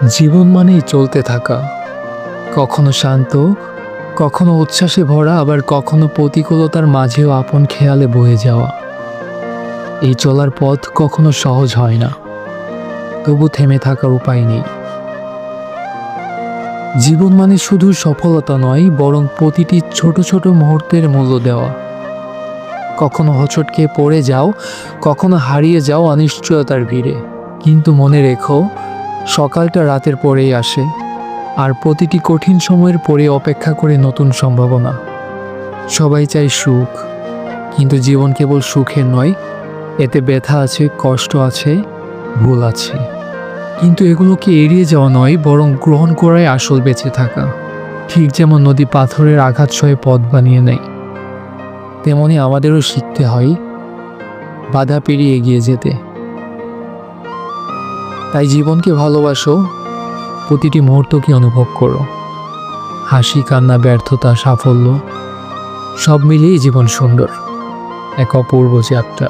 জীবন মানেই চলতে থাকা, কখনো শান্ত, কখনো উচ্ছ্বাসে ভরা, আবার কখনো প্রতিকূলতার মাঝেও আপন খেয়ালে বয়ে যাওয়া। এই চলার পথ কখনো সহজ হয় না, তবু থেমে থাকার উপায় নেই। জীবন মানে শুধু সফলতা নয়, বরং প্রতিটি ছোট ছোট মুহূর্তের মূল্য দেওয়া। কখনো হোঁচট খেয়ে পড়ে যাও, কখনো হারিয়ে যাও অনিশ্চয়তার ভিড়ে, কিন্তু মনে রেখো, সকালটা রাতের পরেই আসে, আর প্রতিটি কঠিন সময়ের পরে অপেক্ষা করে নতুন সম্ভাবনা। সবাই চায় সুখ, কিন্তু জীবন কেবল সুখের নয়, এতে ব্যথা আছে, কষ্ট আছে, ভুল আছে। কিন্তু এগুলোকে এড়িয়ে যাওয়া নয়, বরং গ্রহণ করাই আসল বেঁচে থাকা। ঠিক যেমন নদী পাথরের আঘাত সয়ে পথ বানিয়ে নেয়, তেমনি আমাদেরও শিখতে হয় বাধা পেরিয়ে এগিয়ে যেতে। তাই জীবনকে ভালোবাসো, প্রতিটি মুহূর্তকে অনুভব করো। হাসি, কান্না, ব্যর্থতা, সাফল্য, সব মিলিয়েই জীবন সুন্দর, এক অপূর্ব যাত্রা।